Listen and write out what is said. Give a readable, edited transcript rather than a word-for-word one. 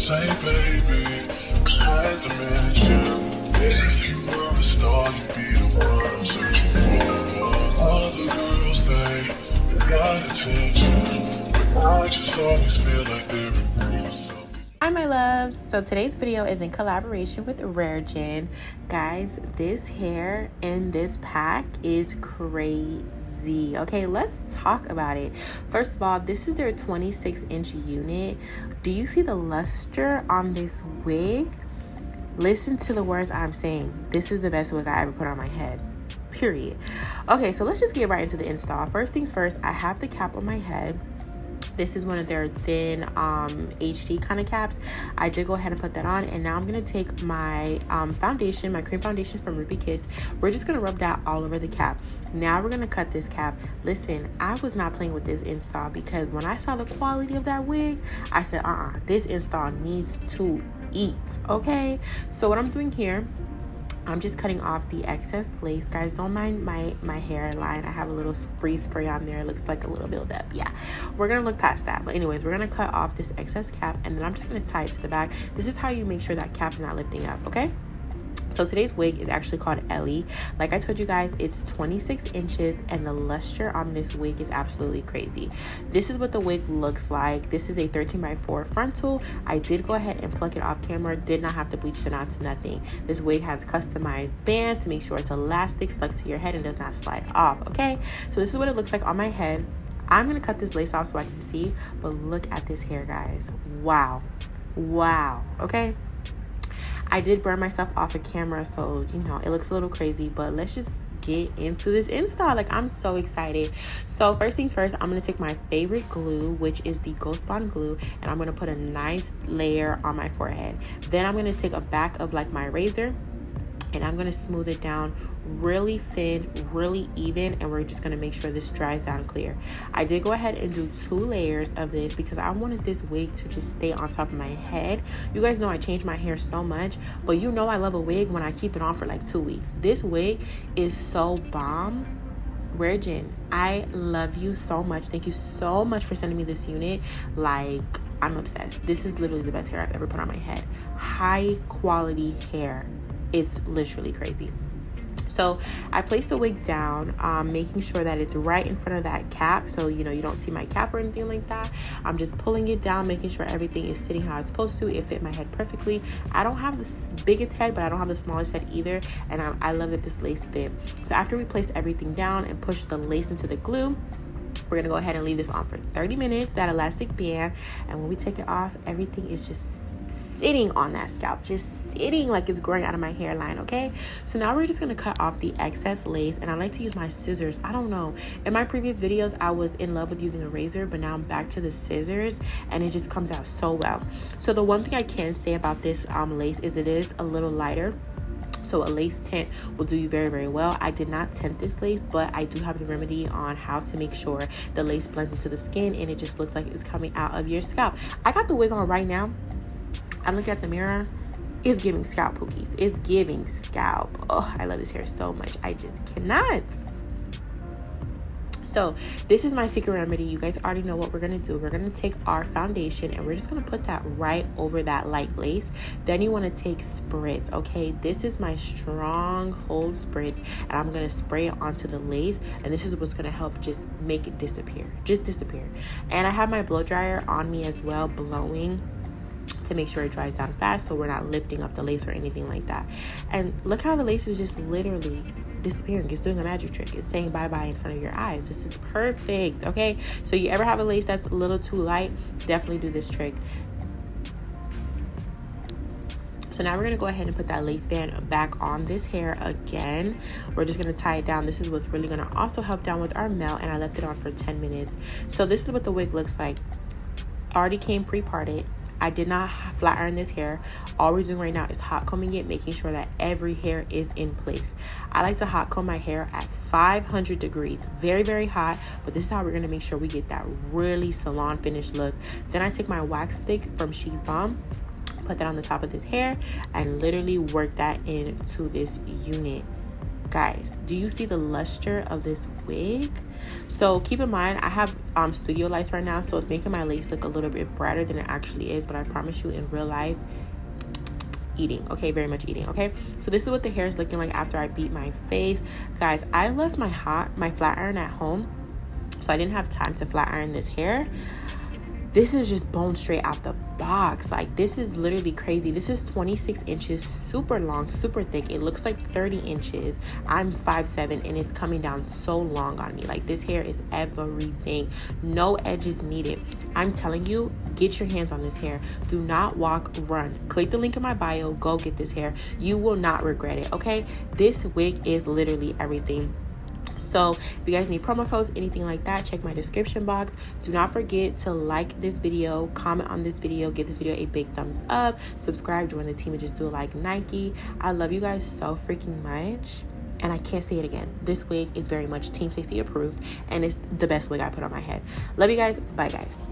say, baby, 'cause I had to mention, if you were a star, you'd be the one I'm searching for. All the girls, they got attention, but I just always feel like they're recruiting something. Hi my loves, so today's video is in collaboration with Raregen. Guys, this hair in this pack is crazy. Okay, let's talk about it. First of all, this is their 26-inch unit. Do you see the luster on this wig? Listen to the words I'm saying. This is the best wig I ever put on my head, period. Okay, so let's just get right into the install. First things first, I have the cap on my head. This is one of their thin HD kind of caps. I did go ahead and put that on, and now I'm gonna take my foundation, my cream foundation from Ruby Kiss. We're just gonna rub that all over the cap. Now we're gonna cut this cap. Listen, I was not playing with this install because when I saw the quality of that wig, I said, this install needs to eat, okay? So what I'm doing here, I'm just cutting off the excess lace. Guys, don't mind my hairline. I have a little free spray on there. It looks like a little buildup. Yeah, we're gonna look past that. But anyways, we're gonna cut off this excess cap, and then I'm just gonna tie it to the back. This is how you make sure that cap's not lifting up, okay? So today's wig is actually called Ellie. Like I told you guys, it's 26 inches, and the luster on this wig is absolutely crazy. This is what the wig looks like. This is a 13x4 frontal. I did go ahead and pluck it off camera. Did not have to bleach the knots, nothing. This wig has customized bands to make sure it's elastic, stuck to your head, and does not slide off, okay? So this is what it looks like on my head. I'm gonna cut this lace off so I can see, but look at this hair, guys. Wow, okay? I did burn myself off of camera, so you know it looks a little crazy, but let's just get into this install. Like, I'm so excited. So first things first, I'm gonna take my favorite glue, which is the Ghost Bond glue, and I'm gonna put a nice layer on my forehead. Then I'm gonna take a back of like my razor, and I'm gonna smooth it down really thin, really even, and we're just gonna make sure this dries down clear. I did go ahead and do 2 layers of this because I wanted this wig to just stay on top of my head. You guys know I change my hair so much, but you know I love a wig when I keep it on for like 2 weeks. This wig is so bomb. Raregen, I love you so much. Thank you so much for sending me this unit. Like, I'm obsessed. This is literally the best hair I've ever put on my head. High quality hair. It's literally crazy. So I placed the wig down, making sure that it's right in front of that cap, so you know you don't see my cap or anything like that. I'm just pulling it down, making sure everything is sitting how it's supposed to. It fit my head perfectly. I don't have the biggest head, but I don't have the smallest head either, and I love that this lace fit. So after we place everything down and push the lace into the glue, we're gonna go ahead and leave this on for 30 minutes, that elastic band, and when we take it off, everything is just sitting on that scalp, just sitting like it's growing out of my hairline, okay? So now we're just gonna cut off the excess lace, and I like to use my scissors. I don't know, in my previous videos I was in love with using a razor, but now I'm back to the scissors, and it just comes out so well. So the one thing I can say about this lace is it is a little lighter, so a lace tint will do you very, very well. I did not tint this lace, but I do have the remedy on how to make sure the lace blends into the skin and it just looks like it's coming out of your scalp. I got the wig on right now. I'm looking at the mirror. It's giving scalp pookies. It's giving scalp. Oh, I love this hair so much. I just cannot. So this is my secret remedy. You guys already know what we're gonna do. We're gonna take our foundation and we're just gonna put that right over that light lace. Then you want to take spritz, okay? This is my stronghold spritz, and I'm gonna spray it onto the lace, and this is what's gonna help just make it disappear. Just disappear. And I have my blow dryer on me as well, blowing to make sure it dries down fast so we're not lifting up the lace or anything like that. And look how the lace is just literally disappearing. It's doing a magic trick. It's saying bye-bye in front of your eyes. This is perfect, okay? So you ever have a lace that's a little too light, definitely do this trick. So now we're gonna go ahead and put that lace band back on this hair again. We're just gonna tie it down. This is what's really gonna also help down with our melt, and I left it on for 10 minutes. So this is what the wig looks like. Already came pre-parted. I did not flat iron this hair. All we're doing right now is hot combing it, making sure that every hair is in place. I like to hot comb my hair at 500 degrees, very, very hot, but this is how we're gonna make sure we get that really salon finished look. Then I take my wax stick from She's Bomb, put that on the top of this hair, and literally work that into this unit. guys, do you see the luster of this wig? So keep in mind, I have studio lights right now, so it's making my lace look a little bit brighter than it actually is, but I promise you, in real life, eating, okay, very much eating. Okay, so this is what the hair is looking like after I beat my face. Guys, I left my flat iron at home, so I didn't have time to flat iron this hair. This is just bone straight out the box. Like, this is literally crazy. This is 26 inches, super long, super thick. It looks like 30 inches. I'm 5'7", and it's coming down so long on me. Like, this hair is everything. No edges needed. I'm telling you, get your hands on this hair. Do not walk, run. Click the link in my bio. Go get this hair. You will not regret it, okay? This wig is literally everything. So if you guys need promo codes, anything like that, check my description box. Do not forget to like this video, comment on this video, give this video a big thumbs up, subscribe, join the team, and just do it like Nike. I love you guys so freaking much, and I can't say it again. This wig is very much Team Stacey approved, and it's the best wig I put on my head. Love you guys. Bye, guys.